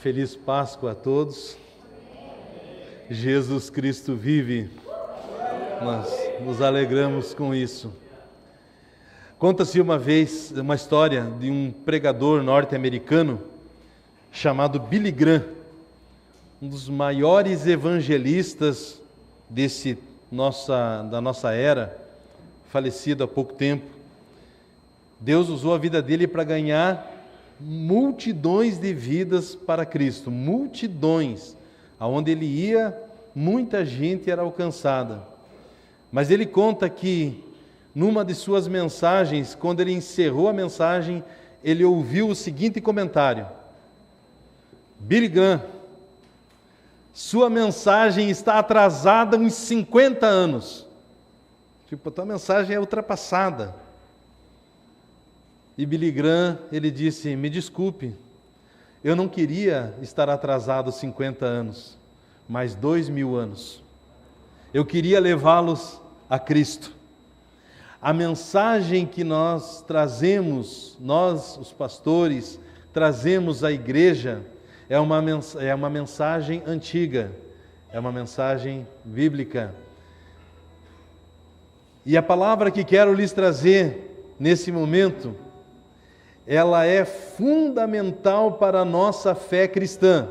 feliz Páscoa a todos. Jesus Cristo vive. Nós nos alegramos com isso. Conta-se uma vez uma história de um pregador norte-americano chamado Billy Graham, um dos maiores evangelistas da nossa era, falecido há pouco tempo. Deus usou a vida dele para ganhar multidões de vidas para Cristo, multidões. Aonde ele ia, muita gente era alcançada. Mas ele conta que, numa de suas mensagens, quando ele encerrou a mensagem, ele ouviu o seguinte comentário: Billy Graham, sua mensagem está atrasada uns 50 anos. Tipo, a tua mensagem é ultrapassada. E Billy Graham, ele disse: me desculpe, eu não queria estar atrasado 50 anos, mas 2000 anos. Eu queria levá-los a Cristo. A mensagem que nós trazemos, nós, os pastores, trazemos à igreja, é uma mensagem antiga, é uma mensagem bíblica. E a palavra que quero lhes trazer nesse momento, ela é fundamental para a nossa fé cristã.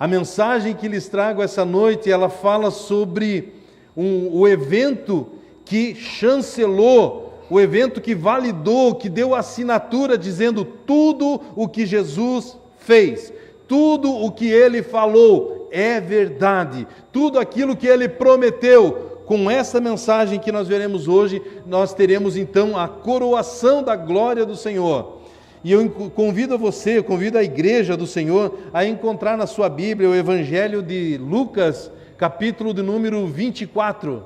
A mensagem que lhes trago essa noite, ela fala sobre o evento que chancelou, o evento que validou, que deu assinatura dizendo tudo o que Jesus fez, tudo o que Ele falou é verdade, tudo aquilo que Ele prometeu. Com essa mensagem que nós veremos hoje, nós teremos então a coroação da glória do Senhor. E eu convido você, convido a igreja do Senhor a encontrar na sua Bíblia o Evangelho de Lucas, capítulo de número 24.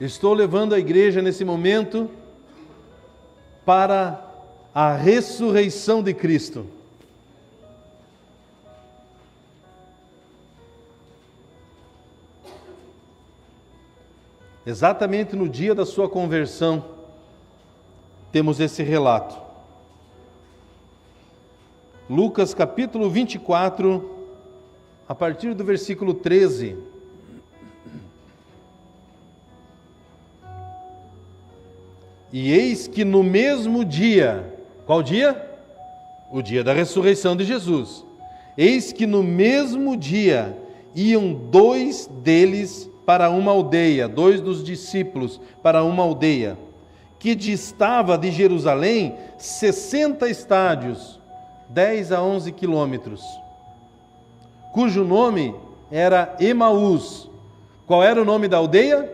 Estou levando a igreja nesse momento para a ressurreição de Cristo. Exatamente no dia da sua conversão, temos esse relato. Lucas capítulo 24, a partir do versículo 13. E eis que no mesmo dia, qual dia? O dia da ressurreição de Jesus. Eis que no mesmo dia iam dois deles para uma aldeia, dois dos discípulos para uma aldeia, que distava de Jerusalém 60 estádios, 10 a 11 quilômetros, cujo nome era Emaús. Qual era o nome da aldeia?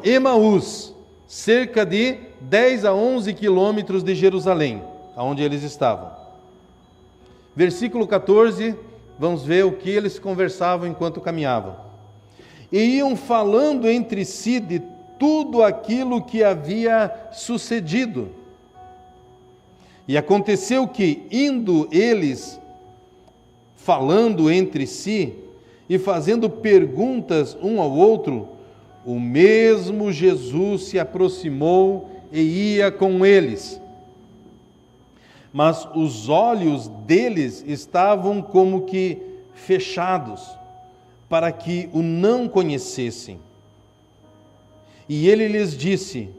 Emaús, cerca de 10 a 11 quilômetros de Jerusalém, aonde eles estavam. Versículo 14, vamos ver o que eles conversavam enquanto caminhavam. E iam falando entre si de tudo aquilo que havia sucedido. E aconteceu que, indo eles falando entre si e fazendo perguntas um ao outro, o mesmo Jesus se aproximou e ia com eles. Mas os olhos deles estavam como que fechados, para que o não conhecessem. E ele lhes disse,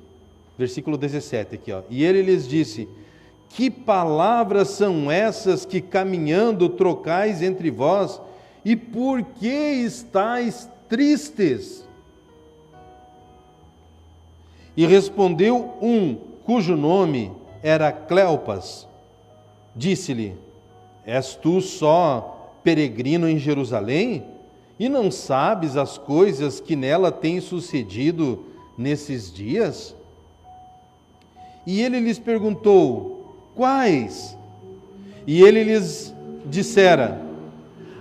versículo 17 aqui, e ele lhes disse: que palavras são essas que caminhando trocais entre vós, e por que estáis tristes? E respondeu um, cujo nome era Cleopas, disse-lhe: és tu só peregrino em Jerusalém? E não sabes as coisas que nela têm sucedido nesses dias? E ele lhes perguntou: quais? E ele lhes dissera: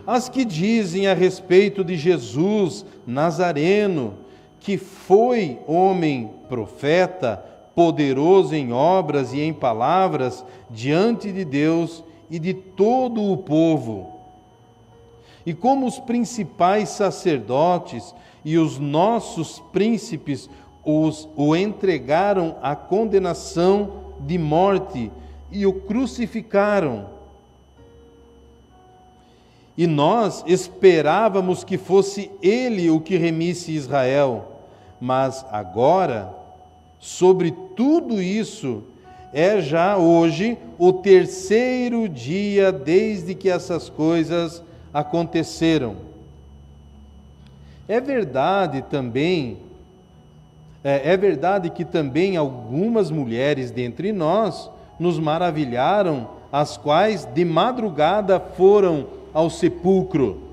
as que dizem a respeito de Jesus Nazareno, que foi homem profeta, poderoso em obras e em palavras diante de Deus e de todo o povo. E como os principais sacerdotes e os nossos príncipes o entregaram à condenação de morte e o crucificaram. E nós esperávamos que fosse ele o que remisse Israel, mas agora, sobre tudo isso, é já hoje o terceiro dia desde que essas coisas aconteceram. É verdade que também algumas mulheres dentre nós nos maravilharam, as quais de madrugada foram ao sepulcro.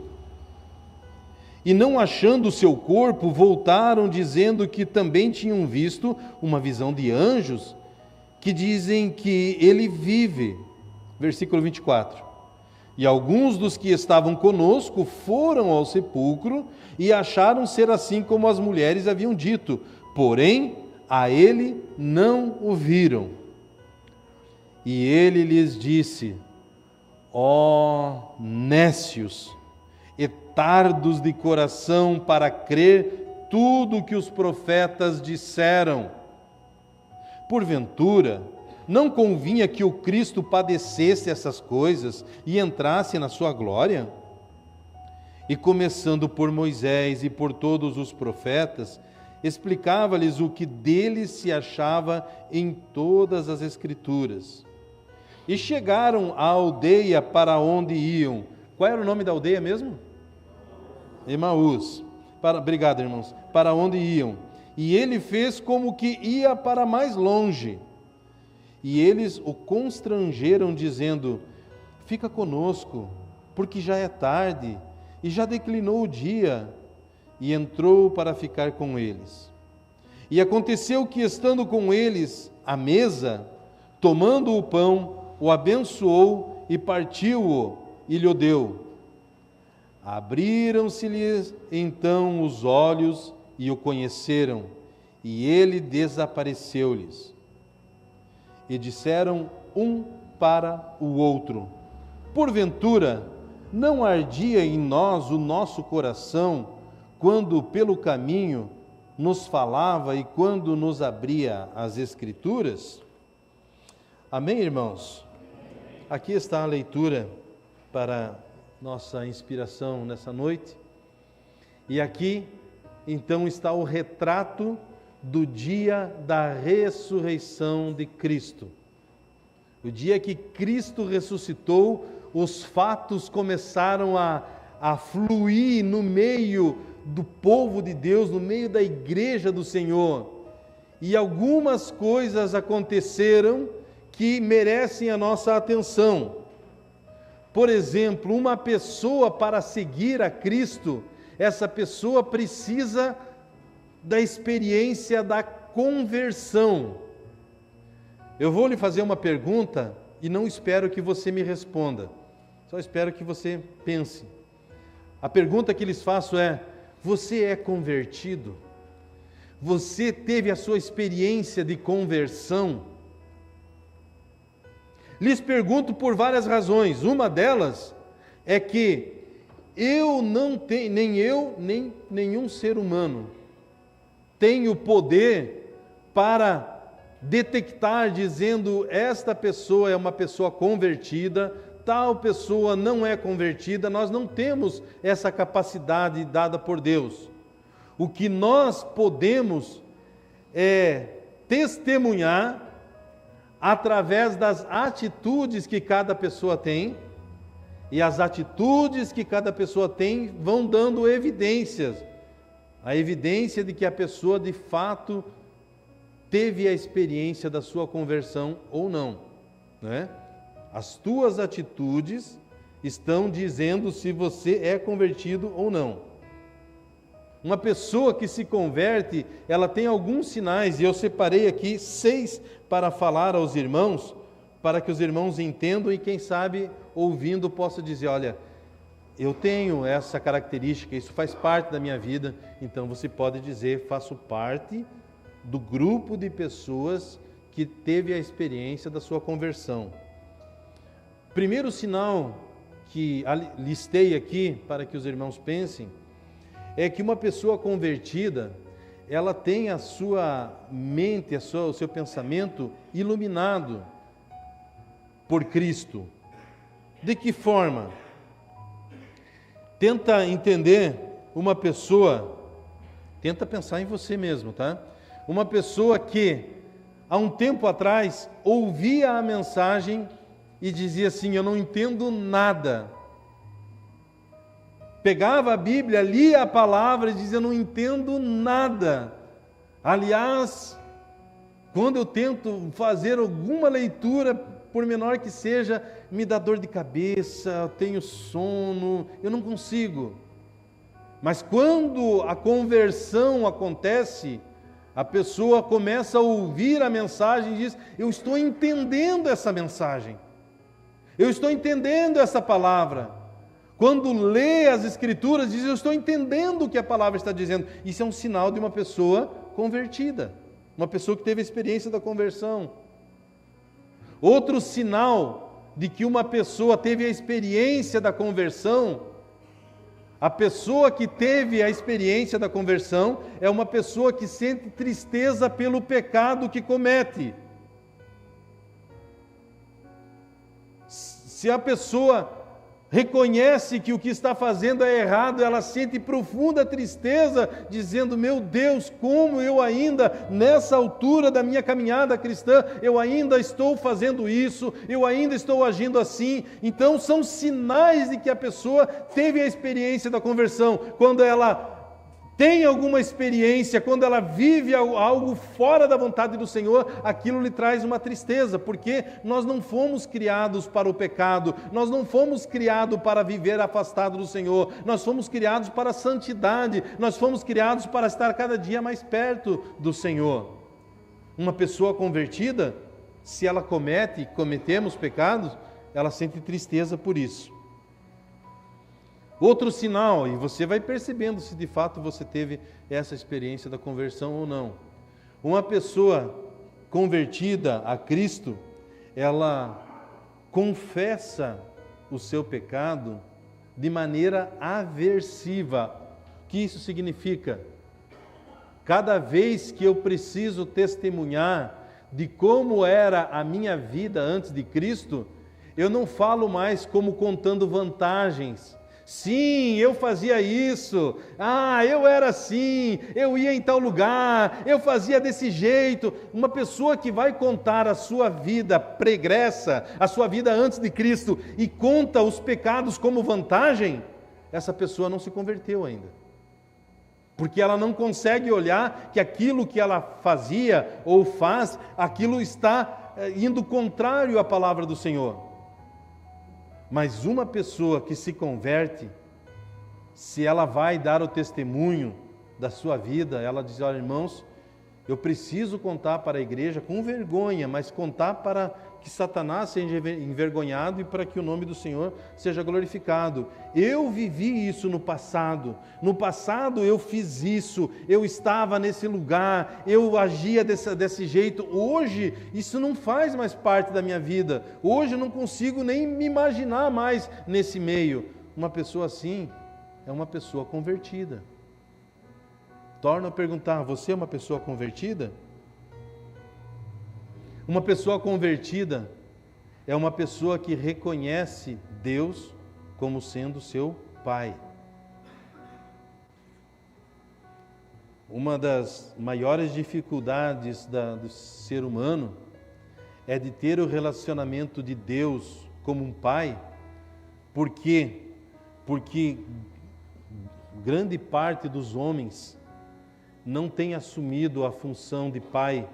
E não achando o seu corpo, voltaram dizendo que também tinham visto uma visão de anjos, que dizem que ele vive. Versículo 24. E alguns dos que estavam conosco foram ao sepulcro e acharam ser assim como as mulheres haviam dito, porém a ele não o viram. E ele lhes disse: ó nécios e tardos de coração para crer tudo o que os profetas disseram. Porventura, não convinha que o Cristo padecesse essas coisas e entrasse na sua glória? E começando por Moisés e por todos os profetas, explicava-lhes o que dele se achava em todas as Escrituras. E chegaram à aldeia para onde iam. Qual era o nome da aldeia mesmo? Emaús. Obrigado, irmãos. Para onde iam. E ele fez como que ia para mais longe. E eles o constrangeram, dizendo: fica conosco, porque já é tarde, e já declinou o dia. E entrou para ficar com eles. E aconteceu que, estando com eles à mesa, tomando o pão, o abençoou e partiu-o e lhe deu. Abriram-se-lhes então os olhos e o conheceram, e ele desapareceu-lhes. E disseram um para o outro: porventura, não ardia em nós o nosso coração, quando pelo caminho nos falava e quando nos abria as Escrituras? Amém, irmãos? Aqui está a leitura para nossa inspiração nessa noite. E aqui, então, está o retrato do dia da ressurreição de Cristo. O dia que Cristo ressuscitou, os fatos começaram a fluir no meio do povo de Deus, no meio da igreja do Senhor. E algumas coisas aconteceram que merecem a nossa atenção. Por exemplo, uma pessoa, para seguir a Cristo, essa pessoa precisa da experiência da conversão. Eu vou lhe fazer uma pergunta e não espero que você me responda, só espero que você pense. A pergunta que lhes faço é: você é convertido? Você teve a sua experiência de conversão? Lhes pergunto por várias razões. Uma delas é que eu não tenho, nem nenhum ser humano tem o poder para detectar, dizendo: esta pessoa é uma pessoa convertida, tal pessoa não é convertida. Nós não temos essa capacidade dada por Deus. O que nós podemos é testemunhar através das atitudes que cada pessoa tem, e as atitudes que cada pessoa tem vão dando evidências, a evidência de que a pessoa de fato teve a experiência da sua conversão ou não, né? As tuas atitudes estão dizendo se você é convertido ou não. Uma pessoa que se converte, ela tem alguns sinais, e eu separei aqui 6 para falar aos irmãos, para que os irmãos entendam e quem sabe, ouvindo, possa dizer: olha, eu tenho essa característica, isso faz parte da minha vida. Então você pode dizer: faço parte do grupo de pessoas que teve a experiência da sua conversão. Primeiro sinal que listei aqui, para que os irmãos pensem, é que uma pessoa convertida, ela tem a sua mente, o seu pensamento iluminado por Cristo. De que forma? Tenta entender uma pessoa, tenta pensar em você mesmo, tá? Uma pessoa que, há um tempo atrás, ouvia a mensagem e dizia assim: eu não entendo nada. Pegava a Bíblia, lia a palavra e dizia: eu não entendo nada. Aliás, quando eu tento fazer alguma leitura, por menor que seja, me dá dor de cabeça, eu tenho sono, eu não consigo. Mas quando a conversão acontece, a pessoa começa a ouvir a mensagem e diz: eu estou entendendo essa mensagem, eu estou entendendo essa palavra. Quando lê as Escrituras, diz: eu estou entendendo o que a palavra está dizendo. Isso é um sinal de uma pessoa convertida, uma pessoa que teve a experiência da conversão. Outro sinal de que uma pessoa teve a experiência da conversão, a pessoa que teve a experiência da conversão é uma pessoa que sente tristeza pelo pecado que comete. Se a pessoa reconhece que o que está fazendo é errado, ela sente profunda tristeza, dizendo: meu Deus, como eu ainda, nessa altura da minha caminhada cristã, eu ainda estou fazendo isso, eu ainda estou agindo assim. Então são sinais de que a pessoa teve a experiência da conversão. Quando ela tem alguma experiência, quando ela vive algo fora da vontade do Senhor, aquilo lhe traz uma tristeza, porque nós não fomos criados para o pecado, nós não fomos criados para viver afastado do Senhor, nós fomos criados para a santidade, nós fomos criados para estar cada dia mais perto do Senhor. Uma pessoa convertida, se ela cometemos pecados, ela sente tristeza por isso. Outro sinal, e você vai percebendo se de fato você teve essa experiência da conversão ou não. Uma pessoa convertida a Cristo, ela confessa o seu pecado de maneira aversiva. O que isso significa? Cada vez que eu preciso testemunhar de como era a minha vida antes de Cristo, eu não falo mais como contando vantagens. Sim, eu fazia isso, eu era assim, eu ia em tal lugar, eu fazia desse jeito. Uma pessoa que vai contar a sua vida pregressa, a sua vida antes de Cristo, e conta os pecados como vantagem, essa pessoa não se converteu ainda. Porque ela não consegue olhar que aquilo que ela fazia ou faz, aquilo está indo contrário à palavra do Senhor. Mas uma pessoa que se converte, se ela vai dar o testemunho da sua vida, ela diz: olha, irmãos, eu preciso contar para a igreja com vergonha, mas contar para que Satanás seja envergonhado e para que o nome do Senhor seja glorificado. Eu vivi isso no passado eu fiz isso, eu estava nesse lugar, eu agia desse jeito. Hoje isso não faz mais parte da minha vida, hoje eu não consigo nem me imaginar mais nesse meio. Uma pessoa assim é uma pessoa convertida. Torno a perguntar: você é uma pessoa convertida? Uma pessoa convertida é uma pessoa que reconhece Deus como sendo seu Pai. Uma das maiores dificuldades do ser humano é de ter o relacionamento de Deus como um Pai. Por quê? Porque grande parte dos homens não tem assumido a função de pai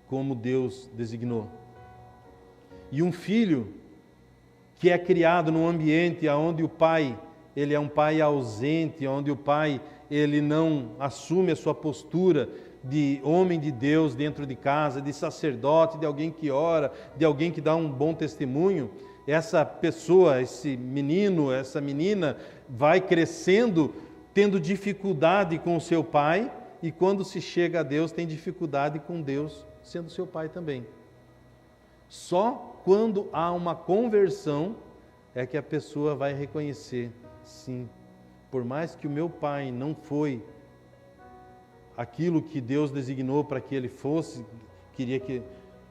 como Deus designou. E um filho que é criado num ambiente onde o pai, ele é um pai ausente, onde o pai, ele não assume a sua postura de homem de Deus dentro de casa, de sacerdote, de alguém que ora, de alguém que dá um bom testemunho, essa pessoa, esse menino, essa menina vai crescendo tendo dificuldade com o seu pai, e quando se chega a Deus tem dificuldade com Deus sendo seu pai também. Só quando há uma conversão é que a pessoa vai reconhecer: sim, por mais que o meu pai não foi aquilo que Deus designou para que ele fosse, queria que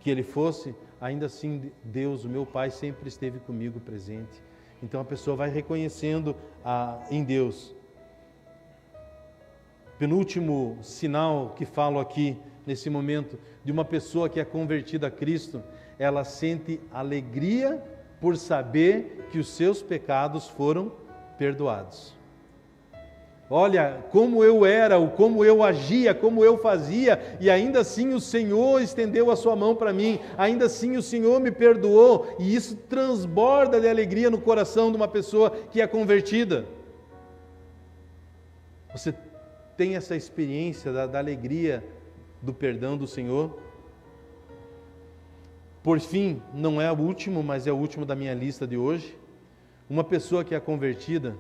ele fosse, ainda assim Deus, o meu Pai, sempre esteve comigo presente. Então a pessoa vai reconhecendo em Deus. Penúltimo sinal que falo aqui, nesse momento, de uma pessoa que é convertida a Cristo, ela sente alegria por saber que os seus pecados foram perdoados. Olha, como eu era, como eu agia, como eu fazia, e ainda assim o Senhor estendeu a sua mão para mim, ainda assim o Senhor me perdoou, e isso transborda de alegria no coração de uma pessoa que é convertida. Você tem essa experiência da alegria do perdão do Senhor? Por fim, não é o último, mas é o último da minha lista de hoje. Uma pessoa que é convertida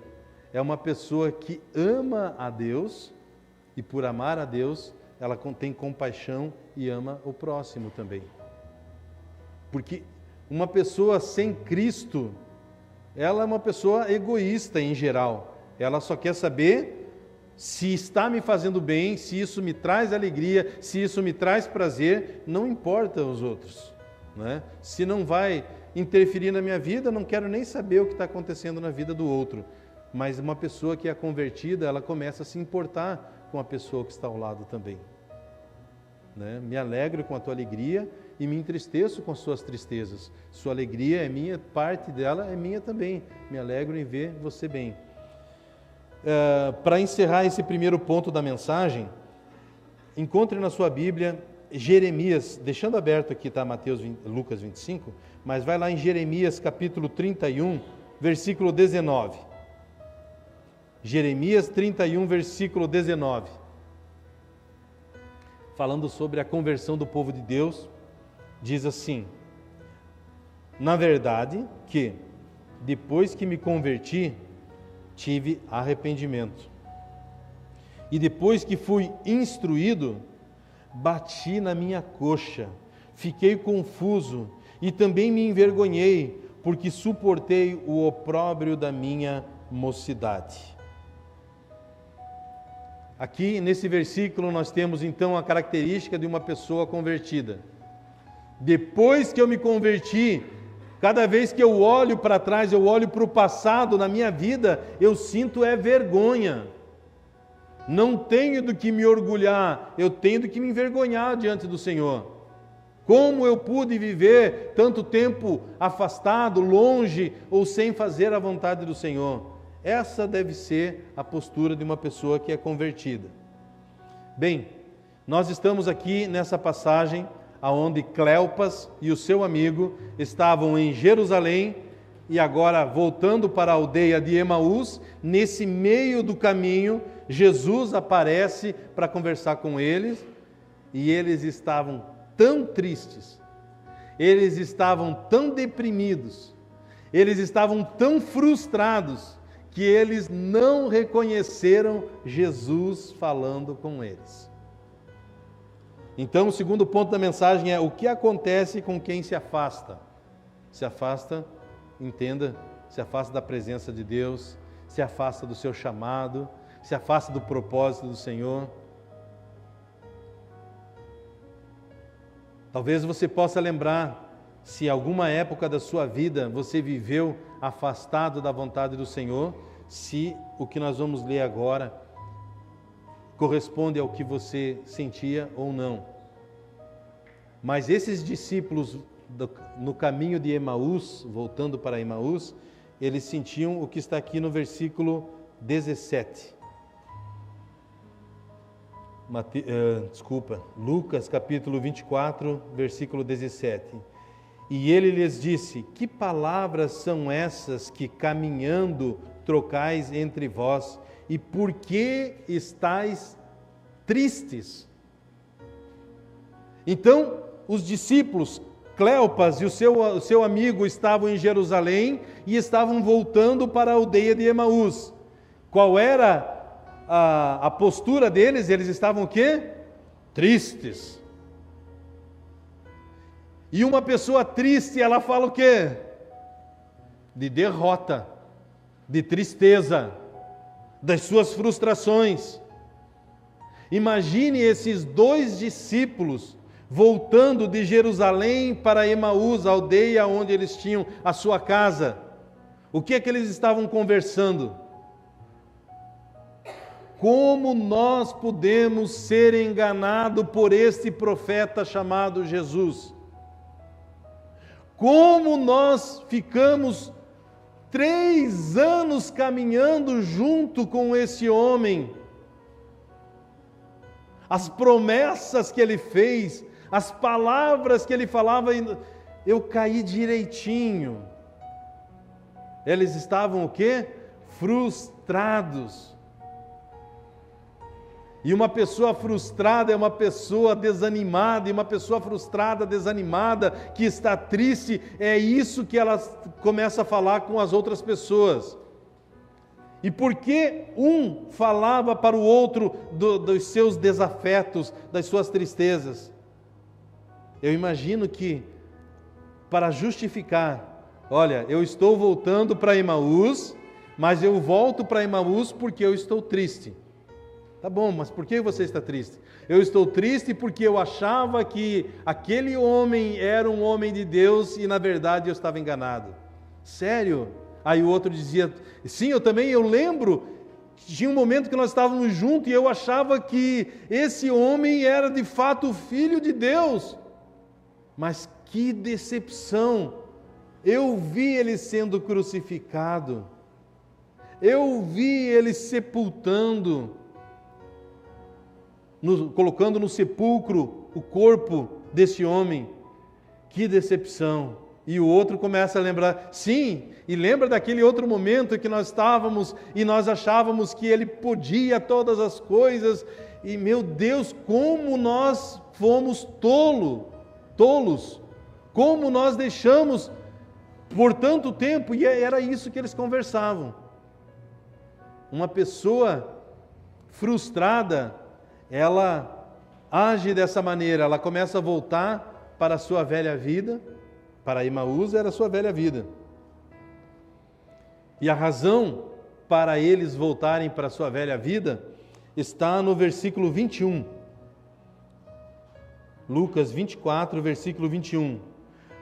é uma pessoa que ama a Deus, e por amar a Deus, ela tem compaixão e ama o próximo também. Porque uma pessoa sem Cristo, ela é uma pessoa egoísta em geral. Ela só quer saber se está me fazendo bem, se isso me traz alegria, se isso me traz prazer, não importa os outros, né? Se não vai interferir na minha vida, não quero nem saber o que está acontecendo na vida do outro. Mas uma pessoa que é convertida, ela começa a se importar com a pessoa que está ao lado também, né? Me alegro com a tua alegria e me entristeço com as suas tristezas. Sua alegria é minha, parte dela é minha também. Me alegro em ver você bem. Para encerrar esse primeiro ponto da mensagem, encontre na sua Bíblia Jeremias, deixando aberto aqui, tá, Lucas 25, mas vai lá em Jeremias capítulo 31, versículo 19. Jeremias 31, versículo 19. Falando sobre a conversão do povo de Deus, diz assim: na verdade que, depois que me converti, tive arrependimento. E depois que fui instruído, bati na minha coxa, fiquei confuso e também me envergonhei, porque suportei o opróbrio da minha mocidade. Aqui nesse versículo nós temos então a característica de uma pessoa convertida. Depois que eu me converti, cada vez que eu olho para trás, eu olho para o passado na minha vida, eu sinto vergonha. Não tenho do que me orgulhar, eu tenho do que me envergonhar diante do Senhor. Como eu pude viver tanto tempo afastado, longe ou sem fazer a vontade do Senhor? Essa deve ser a postura de uma pessoa que é convertida. Bem, nós estamos aqui nessa passagem aonde Cleopas e o seu amigo estavam em Jerusalém e agora voltando para a aldeia de Emaús. Nesse meio do caminho, Jesus aparece para conversar com eles e eles estavam tão tristes, eles estavam tão deprimidos, eles estavam tão frustrados que eles não reconheceram Jesus falando com eles. Então, o segundo ponto da mensagem é o que acontece com quem se afasta. Se afasta, entenda, se afasta da presença de Deus, se afasta do seu chamado, se afasta do propósito do Senhor. Talvez você possa lembrar, se alguma época da sua vida você viveu afastado da vontade do Senhor, se o que nós vamos ler agora corresponde ao que você sentia ou não. Mas esses discípulos no caminho de Emaús, voltando para Emaús, eles sentiam o que está aqui no versículo 17. Lucas capítulo 24, versículo 17. E ele lhes disse: que palavras são essas que caminhando trocais entre vós? E por que estáis tristes? Então, os discípulos, Cleopas e o seu amigo estavam em Jerusalém e estavam voltando para a aldeia de Emaús. Qual era a postura deles? Eles estavam o quê? Tristes. E uma pessoa triste, ela fala o quê? De derrota, de tristeza, das suas frustrações. Imagine esses 2 discípulos voltando de Jerusalém para Emaús, a aldeia onde eles tinham a sua casa. O que é que eles estavam conversando? Como nós podemos ser enganados por este profeta chamado Jesus? Como nós ficamos 3 anos caminhando junto com esse homem? As promessas que ele fez, as palavras que ele falava, eu caí direitinho. Eles estavam o quê? Frustrados. E uma pessoa frustrada é uma pessoa desanimada, e uma pessoa frustrada, desanimada, que está triste, é isso que ela começa a falar com as outras pessoas. E por que um falava para o outro dos seus desafetos, das suas tristezas? Eu imagino que, para justificar, olha, eu estou voltando para Emaús, mas eu volto para Emaús porque eu estou triste. Tá bom, mas por que você está triste? Eu estou triste porque eu achava que aquele homem era um homem de Deus e na verdade eu estava enganado. Sério? Aí o outro dizia, sim, eu lembro, tinha um momento que nós estávamos juntos e eu achava que esse homem era de fato o Filho de Deus. Mas que decepção! Eu vi ele sendo crucificado, eu vi ele sepultando, colocando no sepulcro o corpo desse homem. Que decepção! E o outro começa a lembrar, sim, e lembra daquele outro momento que nós estávamos e nós achávamos que ele podia todas as coisas, e meu Deus, como nós fomos tolos, como nós deixamos por tanto tempo, e era isso que eles conversavam. Uma pessoa frustrada, ela age dessa maneira, ela começa a voltar para a sua velha vida, para Emaús era a sua velha vida. E a razão para eles voltarem para a sua velha vida está no versículo 21. Lucas 24, versículo 21.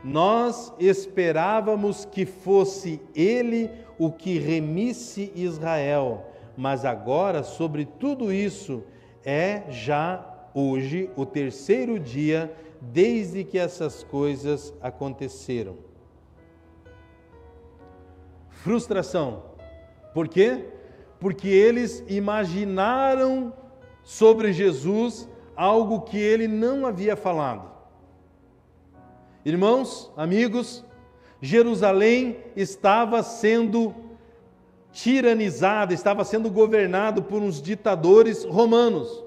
Nós esperávamos que fosse ele o que remisse Israel, mas agora sobre tudo isso é já hoje o 3º dia desde que essas coisas aconteceram. Frustração. Por quê? Porque eles imaginaram sobre Jesus algo que ele não havia falado. Irmãos, amigos, Jerusalém estava sendo tiranizada, estava sendo governado por uns ditadores romanos.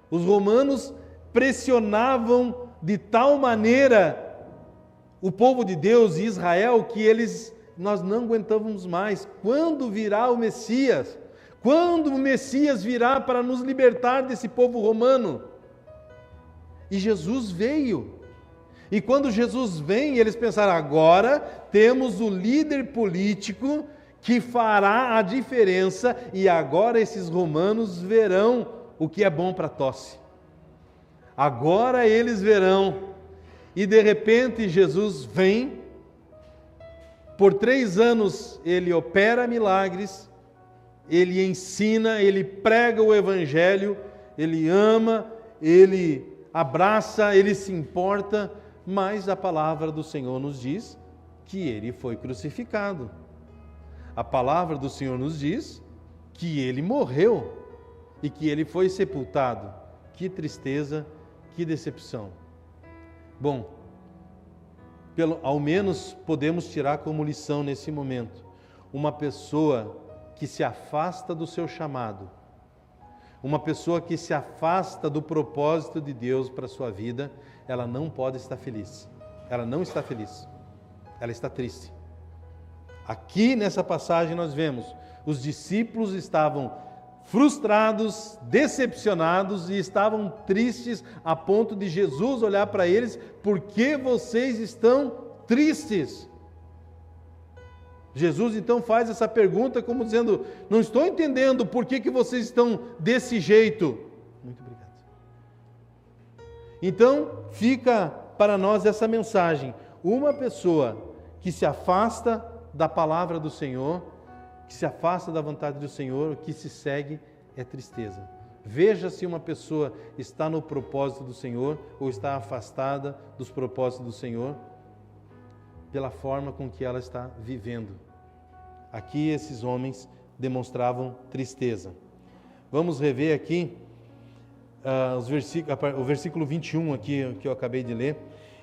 Os romanos pressionavam de tal maneira o povo de Deus e Israel que nós não aguentávamos mais. Quando virá o Messias? Quando o Messias virá para nos libertar desse povo romano? E Jesus veio. E quando Jesus vem, eles pensaram, agora temos o líder político que fará a diferença e agora esses romanos verão o que é bom para a tosse. Agora eles verão. E de repente Jesus vem, por 3 anos ele opera milagres, ele ensina, ele prega o evangelho, ele ama, ele abraça, ele se importa, mas a palavra do Senhor nos diz que ele foi crucificado. A palavra do Senhor nos diz que ele morreu e que ele foi sepultado. Que tristeza, que decepção. Bom, ao menos podemos tirar como lição nesse momento, uma pessoa que se afasta do seu chamado, uma pessoa que se afasta do propósito de Deus para a sua vida, ela não pode estar feliz. Ela não está feliz. Ela está triste. Aqui nessa passagem nós vemos, os discípulos estavam frustrados, decepcionados e estavam tristes a ponto de Jesus olhar para eles, por que vocês estão tristes? Jesus então faz essa pergunta como dizendo, não estou entendendo por que vocês estão desse jeito. Muito bem. Então, fica para nós essa mensagem: uma pessoa que se afasta da palavra do Senhor, que se afasta da vontade do Senhor, o que se segue é tristeza. Veja se uma pessoa está no propósito do Senhor ou está afastada dos propósitos do Senhor pela forma com que ela está vivendo. Aqui esses homens demonstravam tristeza. Vamos rever aqui o versículo 21 aqui, que eu acabei de ler.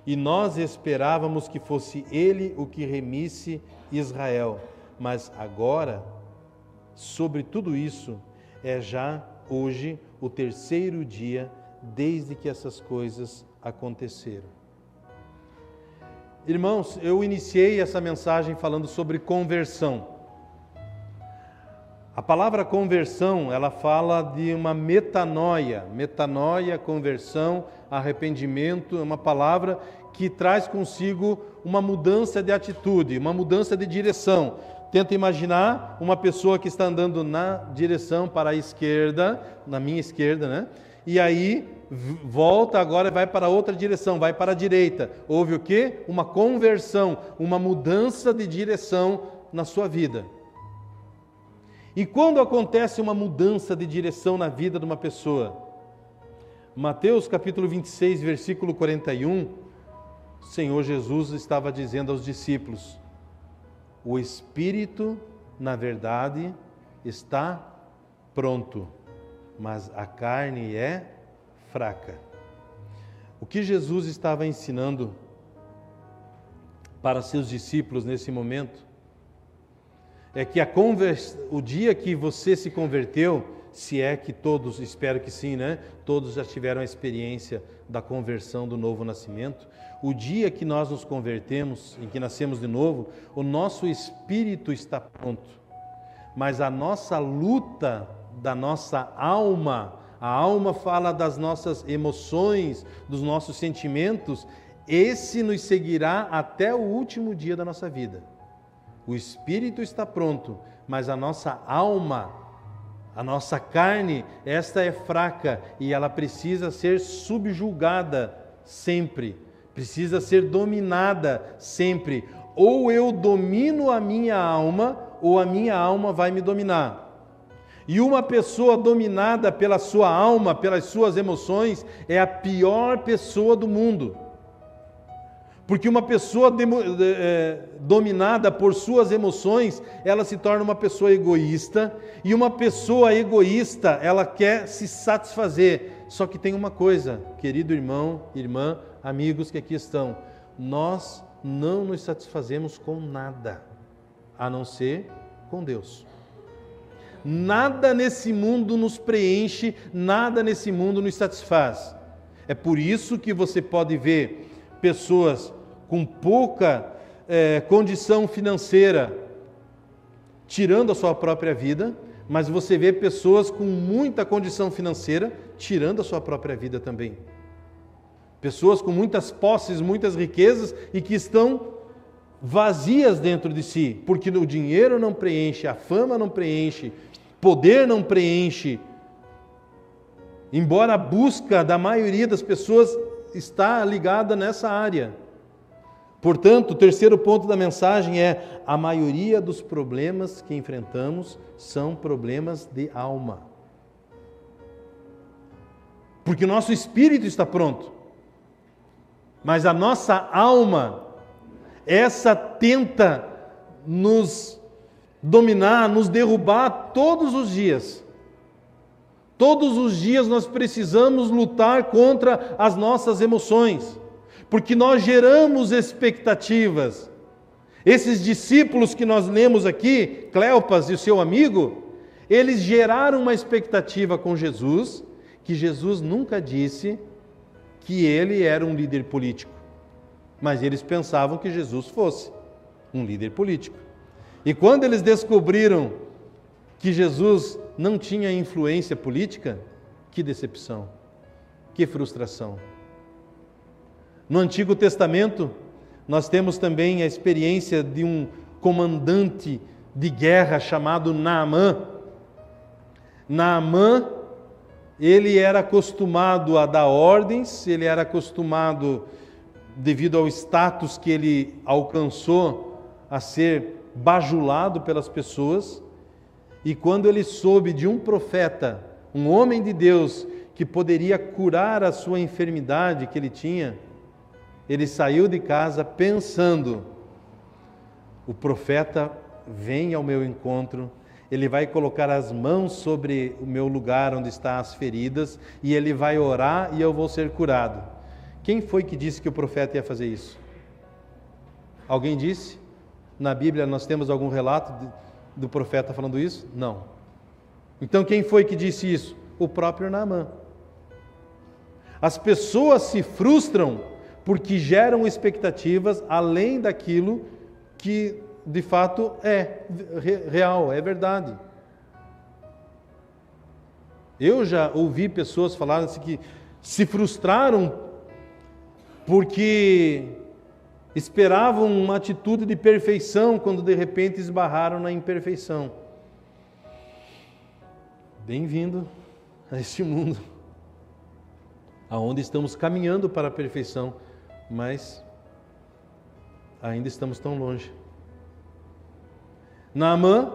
E nós esperávamos que fosse ele o que remisse Israel, mas agora, sobre tudo isso, é já hoje o terceiro dia desde que essas coisas aconteceram. Irmãos, eu iniciei essa mensagem falando sobre conversão. A palavra conversão, ela fala de uma metanoia, conversão, arrependimento, é uma palavra que traz consigo uma mudança de atitude, uma mudança de direção. Tenta imaginar uma pessoa que está andando na direção para a esquerda, na minha esquerda, né? E aí volta, agora vai para outra direção, vai para a direita. Houve o quê? Uma conversão, uma mudança de direção na sua vida. E quando acontece uma mudança de direção na vida de uma pessoa? Mateus capítulo 26, versículo 41, o Senhor Jesus estava dizendo aos discípulos: o Espírito, na verdade, está pronto, mas a carne é fraca. O que Jesus estava ensinando para seus discípulos nesse momento é que o dia que você se converteu, se é que todos, espero que sim, né? Todos já tiveram a experiência da conversão do novo nascimento. O dia que nós nos convertemos, em que nascemos de novo, o nosso espírito está pronto. Mas a nossa luta da nossa alma, a alma fala das nossas emoções, dos nossos sentimentos, esse nos seguirá até o último dia da nossa vida. O espírito está pronto, mas a nossa alma, a nossa carne, esta é fraca e ela precisa ser subjugada sempre, precisa ser dominada sempre. Ou eu domino a minha alma, ou a minha alma vai me dominar. E uma pessoa dominada pela sua alma, pelas suas emoções, é a pior pessoa do mundo. Porque uma pessoa dominada por suas emoções, ela se torna uma pessoa egoísta, e uma pessoa egoísta, ela quer se satisfazer. Só que tem uma coisa, querido irmão, irmã, amigos que aqui estão, nós não nos satisfazemos com nada, a não ser com Deus. Nada nesse mundo nos preenche, nada nesse mundo nos satisfaz. É por isso que você pode ver pessoas com pouca condição financeira tirando a sua própria vida, mas você vê pessoas com muita condição financeira tirando a sua própria vida também. Pessoas com muitas posses, muitas riquezas e que estão vazias dentro de si, porque o dinheiro não preenche, a fama não preenche, poder não preenche. Embora a busca da maioria das pessoas está ligada nessa área. Portanto, o terceiro ponto da mensagem é: a maioria dos problemas que enfrentamos são problemas de alma. Porque o nosso espírito está pronto, mas a nossa alma, essa tenta nos dominar, nos derrubar todos os dias. Todos os dias nós precisamos lutar contra as nossas emoções, porque nós geramos expectativas. Esses discípulos que nós lemos aqui, Cleopas e o seu amigo, eles geraram uma expectativa com Jesus, que Jesus nunca disse que ele era um líder político, mas eles pensavam que Jesus fosse um líder político. E quando eles descobriram que Jesus não tinha influência política, que decepção, que frustração. No Antigo Testamento, nós temos também a experiência de um comandante de guerra chamado Naamã. Naamã ele era acostumado a dar ordens, ele era acostumado, devido ao status que ele alcançou, a ser bajulado pelas pessoas. E quando ele soube de um profeta, um homem de Deus, que poderia curar a sua enfermidade que ele tinha, ele saiu de casa pensando: o profeta vem ao meu encontro, ele vai colocar as mãos sobre o meu lugar onde estão as feridas, e ele vai orar e eu vou ser curado. Quem foi que disse que o profeta ia fazer isso? Alguém disse? Na Bíblia nós temos algum relato do profeta falando isso? Não. Então quem foi que disse isso? O próprio Naamã. As pessoas se frustram porque geram expectativas além daquilo que de fato é real, é verdade. Eu já ouvi pessoas falarem assim que se frustraram porque esperavam uma atitude de perfeição quando de repente esbarraram na imperfeição. Bem-vindo a este mundo, aonde estamos caminhando para a perfeição, mas ainda estamos tão longe. Naamã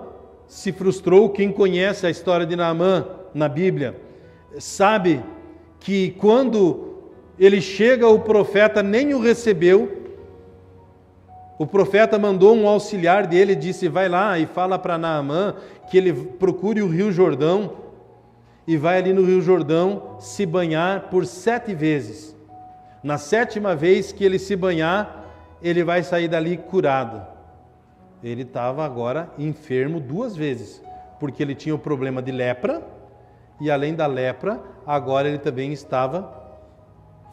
se frustrou. Quem conhece a história de Naamã na Bíblia sabe que quando ele chega, o profeta nem o recebeu. O profeta mandou um auxiliar dele, disse: vai lá e fala para Naamã que ele procure o Rio Jordão e vai ali no Rio Jordão se banhar por 7 vezes. Na 7ª vez que ele se banhar, ele vai sair dali curado. Ele estava agora enfermo 2 vezes, porque ele tinha o problema de lepra, e além da lepra, agora ele também estava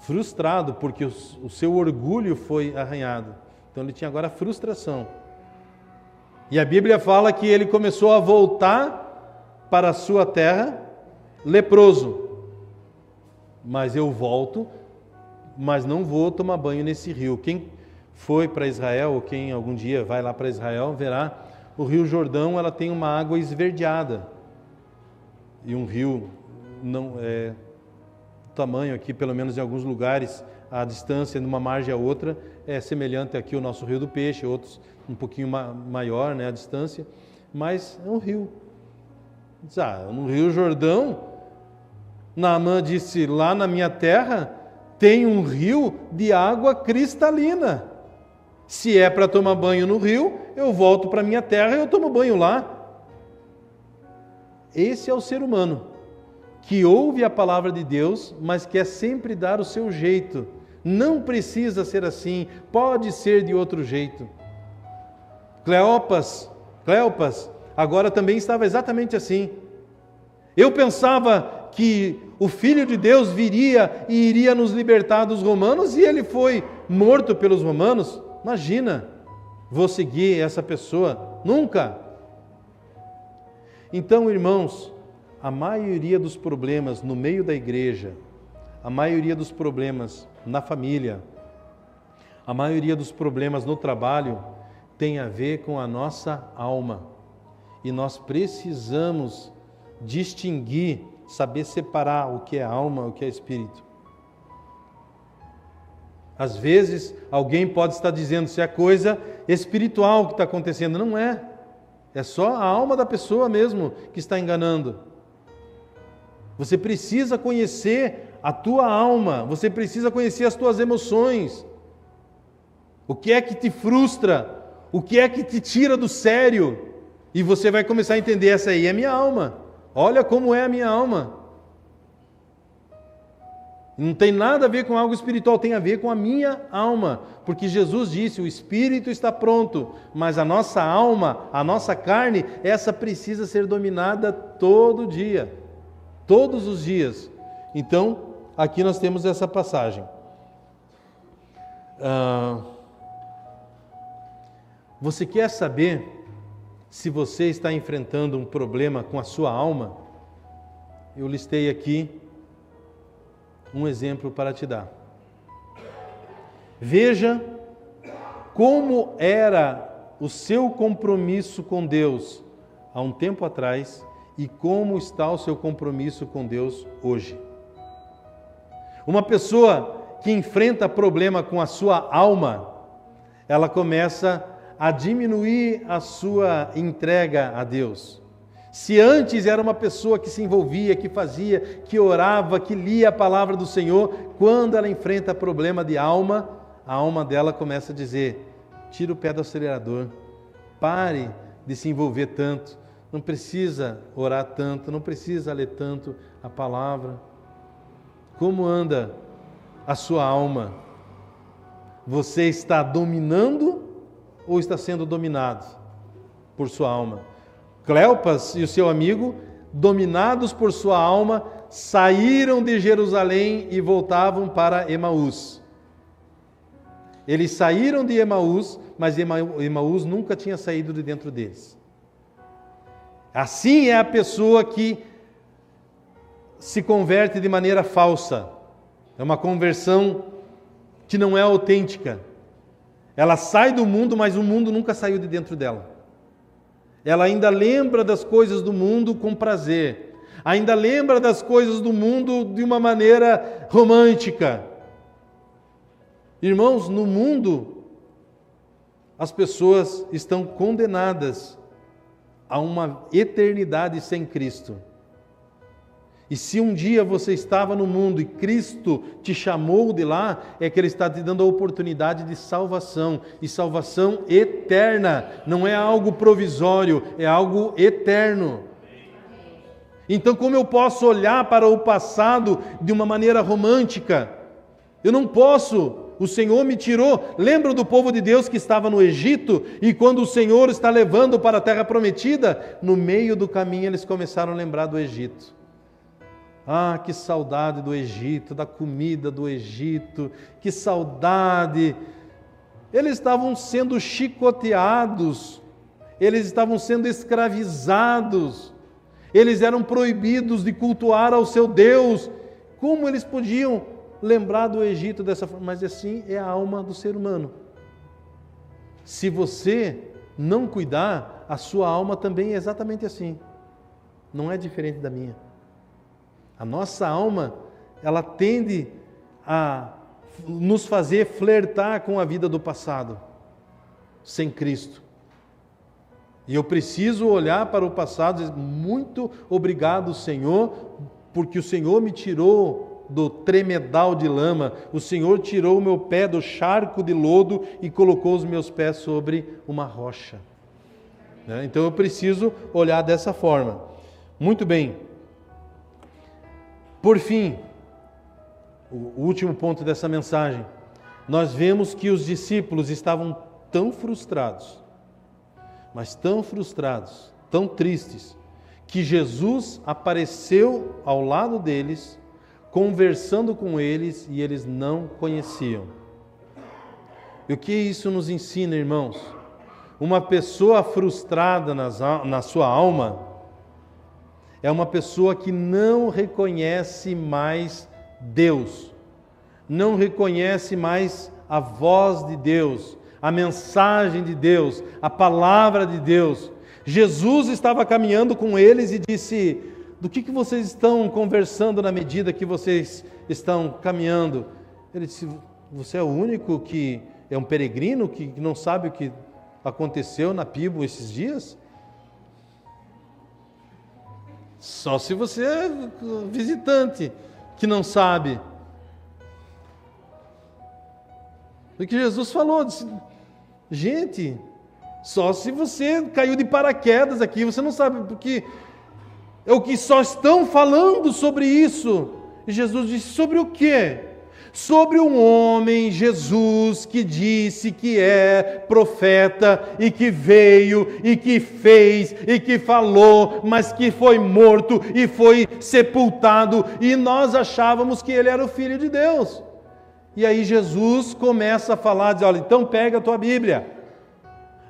frustrado, porque o seu orgulho foi arranhado. Então ele tinha agora frustração. E a Bíblia fala que ele começou a voltar para a sua terra leproso. Mas eu volto, mas não vou tomar banho nesse rio. Quem foi para Israel, ou quem algum dia vai lá para Israel, verá o Rio Jordão, ela tem uma água esverdeada. E um rio, não é tamanho aqui, pelo menos em alguns lugares, a distância de uma margem a outra é semelhante aqui ao nosso Rio do Peixe, outros um pouquinho maior, né, a distância, mas é um rio. No Rio Jordão, Naamã disse: lá na minha terra tem um rio de água cristalina. Se é para tomar banho no rio, eu volto para a minha terra e eu tomo banho lá. Esse é o ser humano, que ouve a palavra de Deus, mas quer sempre dar o seu jeito. Não precisa ser assim, pode ser de outro jeito. Cleopas agora também estava exatamente assim. Eu pensava que o Filho de Deus viria e iria nos libertar dos romanos, e ele foi morto pelos romanos. Imagina, vou seguir essa pessoa? Nunca! Então, irmãos, a maioria dos problemas no meio da igreja, a maioria dos problemas na família, a maioria dos problemas no trabalho tem a ver com a nossa alma. E nós precisamos distinguir, saber separar o que é alma, o que é espírito. Às vezes, alguém pode estar dizendo se é coisa espiritual que está acontecendo. Não é. É só a alma da pessoa mesmo que está enganando. Você precisa conhecer a tua alma. Você precisa conhecer as tuas emoções. O que é que te frustra? O que é que te tira do sério? E você vai começar a entender: essa aí é a minha alma. Olha como é a minha alma. Não tem nada a ver com algo espiritual, tem a ver com a minha alma. Porque Jesus disse: o espírito está pronto, mas a nossa alma, a nossa carne, essa precisa ser dominada todo dia, todos os dias. Então, aqui nós temos essa passagem. Você quer saber se você está enfrentando um problema com a sua alma? Eu listei aqui um exemplo para te dar. Veja como era o seu compromisso com Deus há um tempo atrás e como está o seu compromisso com Deus hoje. Uma pessoa que enfrenta problema com a sua alma, ela começa a diminuir a sua entrega a Deus. Se antes era uma pessoa que se envolvia, que fazia, que orava, que lia a palavra do Senhor, quando ela enfrenta problema de alma, a alma dela começa a dizer: tira o pé do acelerador, pare de se envolver tanto, não precisa orar tanto, não precisa ler tanto a palavra. Como anda a sua alma? Você está dominando ou está sendo dominado por sua alma? Cleopas e o seu amigo, dominados por sua alma, saíram de Jerusalém e voltavam para Emaús. Eles saíram de Emaús, mas Emaús nunca tinha saído de dentro deles. Assim é a pessoa que se converte de maneira falsa. É uma conversão que não é autêntica. Ela sai do mundo, mas o mundo nunca saiu de dentro dela. Ela ainda lembra das coisas do mundo com prazer. Ainda lembra das coisas do mundo de uma maneira romântica. Irmãos, no mundo, as pessoas estão condenadas a uma eternidade sem Cristo. E se um dia você estava no mundo e Cristo te chamou de lá, é que Ele está te dando a oportunidade de salvação. E salvação eterna. Não é algo provisório, é algo eterno. Então, como eu posso olhar para o passado de uma maneira romântica? Eu não posso. O Senhor me tirou. Lembra do povo de Deus que estava no Egito? E quando o Senhor está levando para a terra prometida, no meio do caminho eles começaram a lembrar do Egito. Ah, que saudade do Egito, da comida do Egito, que saudade. Eles estavam sendo chicoteados, eles estavam sendo escravizados, eles eram proibidos de cultuar ao seu Deus. Como eles podiam lembrar do Egito dessa forma? Mas assim é a alma do ser humano. Se você não cuidar, a sua alma também é exatamente assim. Não é diferente da minha. A nossa alma, ela tende a nos fazer flertar com a vida do passado, sem Cristo. E eu preciso olhar para o passado e dizer: muito obrigado, Senhor, porque o Senhor me tirou do tremedal de lama, o Senhor tirou o meu pé do charco de lodo e colocou os meus pés sobre uma rocha. Então eu preciso olhar dessa forma. Muito bem. Por fim, o último ponto dessa mensagem, nós vemos que os discípulos estavam tão frustrados, mas tão frustrados, tão tristes, que Jesus apareceu ao lado deles, conversando com eles, e eles não conheciam. E o que isso nos ensina, irmãos? Uma pessoa frustrada na sua alma é uma pessoa que não reconhece mais Deus, não reconhece mais a voz de Deus, a mensagem de Deus, a palavra de Deus. Jesus estava caminhando com eles e disse: do que vocês estão conversando na medida que vocês estão caminhando? Ele disse: você é o único que é um peregrino, que não sabe o que aconteceu na Pibo esses dias? Só se você é visitante que não sabe. O que Jesus falou, disse: gente, só se você caiu de paraquedas aqui, você não sabe, porque é o que só estão falando sobre isso. E Jesus disse: sobre o quê? Sobre um homem, Jesus, que disse que é profeta e que veio e que fez e que falou, mas que foi morto e foi sepultado, e nós achávamos que ele era o Filho de Deus. E aí Jesus começa a falar, diz: olha, então pega a tua Bíblia,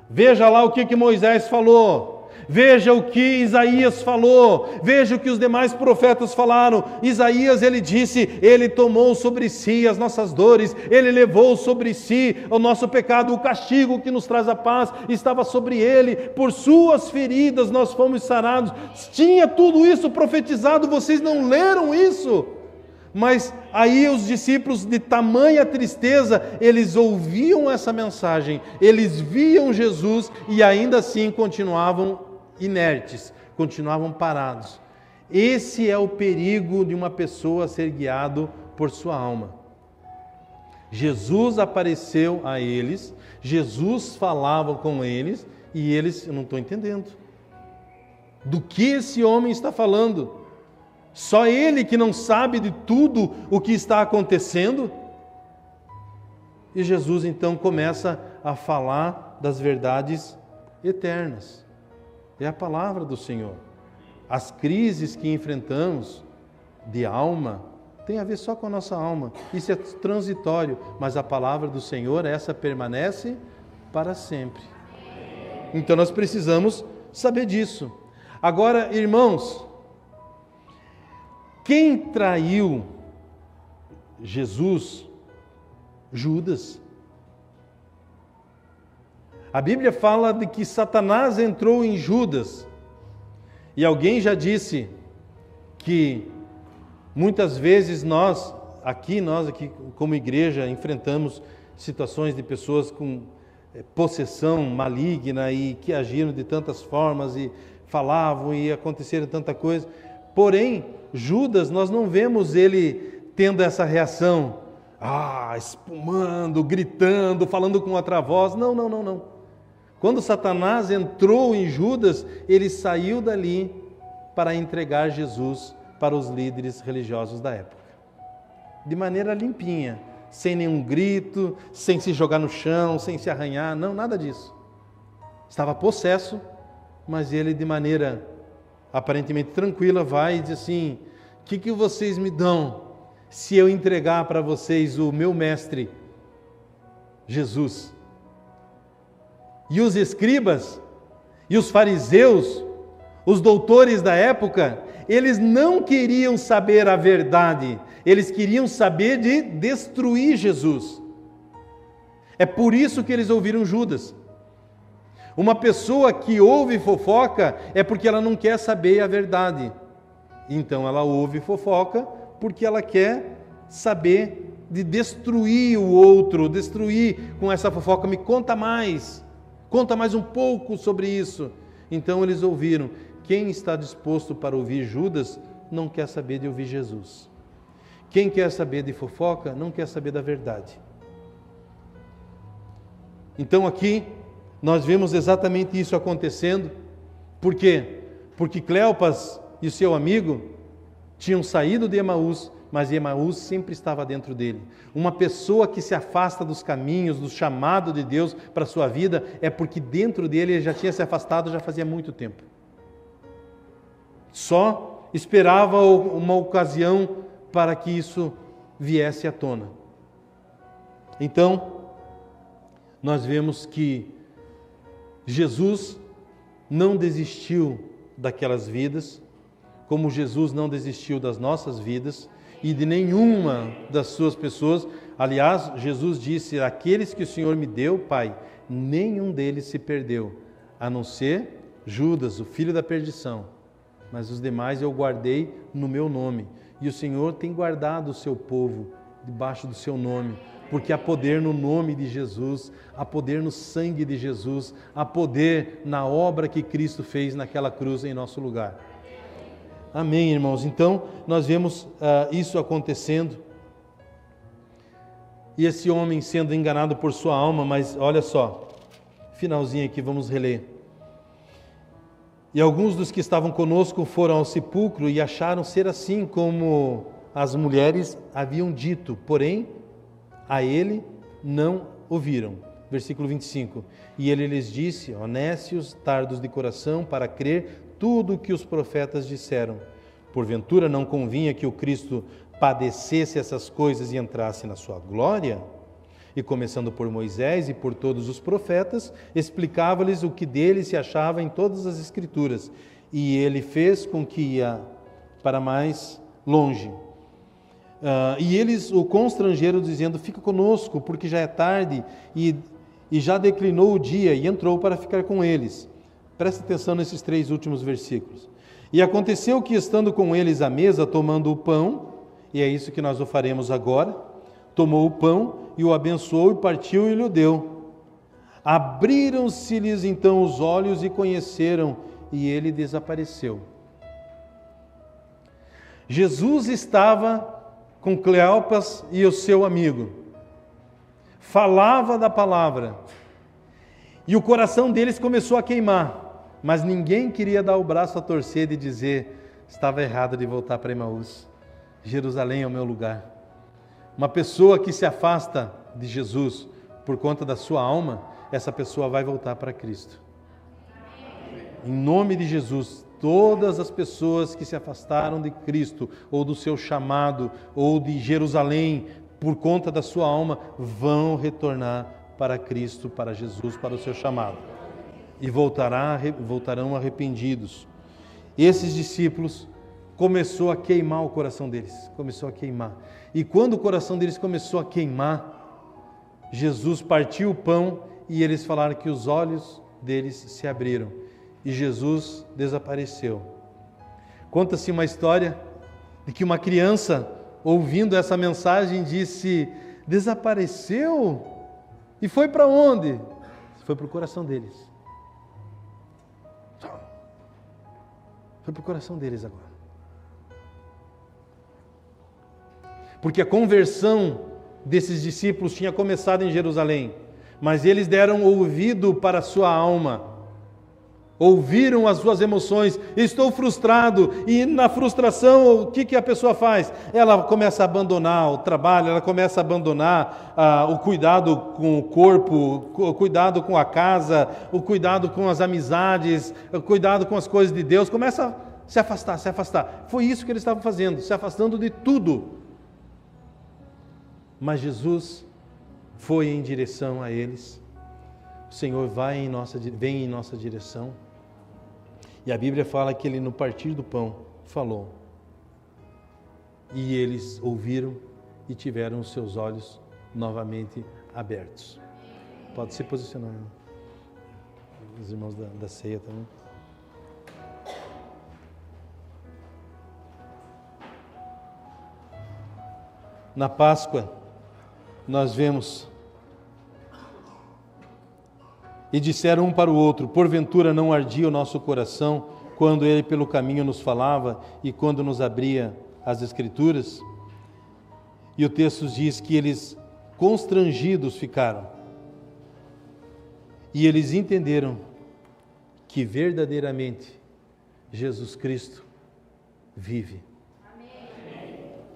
veja lá o que Moisés falou, Veja o que Isaías falou, veja o que os demais profetas falaram. Isaías, ele disse, ele tomou sobre si as nossas dores, ele levou sobre si o nosso pecado, o castigo que nos traz a paz estava sobre ele, por suas feridas nós fomos sarados. Tinha tudo isso profetizado, vocês não leram isso? Mas aí os discípulos, de tamanha tristeza, eles ouviam essa mensagem, eles viam Jesus e ainda assim continuavam inertes, continuavam parados. Esse é o perigo de uma pessoa ser guiado por sua alma. Jesus apareceu a eles, Jesus falava com eles e eles, eu não estou entendendo. Do que esse homem está falando? Só ele que não sabe de tudo o que está acontecendo? E Jesus então começa a falar das verdades eternas. É a palavra do Senhor. As crises que enfrentamos de alma tem a ver só com a nossa alma. Isso é transitório, mas a palavra do Senhor, essa permanece para sempre. Então nós precisamos saber disso. Agora, irmãos, quem traiu Jesus? Judas. A Bíblia fala de que Satanás entrou em Judas. E alguém já disse que muitas vezes nós aqui como igreja enfrentamos situações de pessoas com possessão maligna e que agiram de tantas formas e falavam e aconteceram tanta coisa. Porém, Judas, nós não vemos ele tendo essa reação, espumando, gritando, falando com outra voz. Não. Quando Satanás entrou em Judas, ele saiu dali para entregar Jesus para os líderes religiosos da época. De maneira limpinha, sem nenhum grito, sem se jogar no chão, sem se arranhar, não, nada disso. Estava possesso, mas ele de maneira aparentemente tranquila vai e diz assim: o que vocês me dão se eu entregar para vocês o meu mestre, Jesus? E os escribas e os fariseus, os doutores da época, eles não queriam saber a verdade, eles queriam saber de destruir Jesus. É por isso que eles ouviram Judas. Uma pessoa que ouve fofoca é porque ela não quer saber a verdade. Então ela ouve fofoca porque ela quer saber de destruir o outro, destruir com essa fofoca. Me conta mais um pouco sobre isso. Então eles ouviram. Quem está disposto para ouvir Judas não quer saber de ouvir Jesus. Quem quer saber de fofoca não quer saber da verdade. Então aqui nós vemos exatamente isso acontecendo. Por quê? Porque Cleopas e o seu amigo tinham saído de Emaús, mas Emaús sempre estava dentro dele. Uma pessoa que se afasta dos caminhos, do chamado de Deus para a sua vida, é porque dentro dele ele já tinha se afastado já fazia muito tempo. Só esperava uma ocasião para que isso viesse à tona. Então, nós vemos que Jesus não desistiu daquelas vidas, como Jesus não desistiu das nossas vidas e de nenhuma das suas pessoas. Aliás, Jesus disse: aqueles que o Senhor me deu, Pai, nenhum deles se perdeu, a não ser Judas, o filho da perdição. Mas os demais eu guardei no meu nome. E o Senhor tem guardado o seu povo debaixo do seu nome, porque há poder no nome de Jesus, há poder no sangue de Jesus, há poder na obra que Cristo fez naquela cruz em nosso lugar. Amém, irmãos? Então, nós vemos isso acontecendo. E esse homem sendo enganado por sua alma, mas olha só, finalzinho aqui, vamos reler. E alguns dos que estavam conosco foram ao sepulcro e acharam ser assim como as mulheres haviam dito, porém, a ele não ouviram. Versículo 25. E ele lhes disse: honestos, tardos de coração, para crer tudo o que os profetas disseram. Porventura não convinha que o Cristo padecesse essas coisas e entrasse na sua glória? E começando por Moisés e por todos os profetas, explicava-lhes o que dele se achava em todas as Escrituras. E ele fez com que ia para mais longe. E eles o constrangeram, dizendo: fica conosco, porque já é tarde, e já declinou o dia, e entrou para ficar com eles. Presta atenção nesses 3 últimos versículos. E aconteceu que, estando com eles à mesa, tomando o pão, e é isso que nós o faremos agora, tomou o pão e o abençoou, e partiu e lhe deu. Abriram-se-lhes então os olhos e conheceram, e ele desapareceu. Jesus estava com Cleopas e o seu amigo, falava da palavra, e o coração deles começou a queimar, mas ninguém queria dar o braço a torcer e dizer: estava errado de voltar para Emaús, Jerusalém é o meu lugar. Uma pessoa que se afasta de Jesus por conta da sua alma, essa pessoa vai voltar para Cristo. Em nome de Jesus, todas as pessoas que se afastaram de Cristo, ou do seu chamado, ou de Jerusalém, por conta da sua alma, vão retornar para Cristo, para Jesus, para o seu chamado. E voltarão arrependidos. Esses discípulos, começou a queimar o coração deles, começou a queimar. E quando o coração deles começou a queimar, Jesus partiu o pão e eles falaram que os olhos deles se abriram. E Jesus desapareceu. Conta-se uma história de que uma criança, ouvindo essa mensagem, disse: desapareceu? E foi para onde? Foi para o coração deles. Foi para o coração deles agora. Porque a conversão desses discípulos tinha começado em Jerusalém, mas eles deram ouvido para a sua alma, ouviram as suas emoções: estou frustrado. E na frustração, o que a pessoa faz? Ela começa a abandonar o trabalho, ela começa a abandonar o cuidado com o corpo, o cuidado com a casa, o cuidado com as amizades, o cuidado com as coisas de Deus, começa a se afastar, se afastar. Foi isso que eles estavam fazendo, se afastando de tudo. Mas Jesus foi em direção a eles. O Senhor vem em nossa direção. E a Bíblia fala que ele, no partir do pão, falou. E eles ouviram e tiveram os seus olhos novamente abertos. Pode se posicionar. Os irmãos da ceia também. Na Páscoa, nós vemos: e disseram um para o outro: porventura não ardia o nosso coração quando ele pelo caminho nos falava e quando nos abria as Escrituras? E o texto diz que eles constrangidos ficaram. E eles entenderam que verdadeiramente Jesus Cristo vive.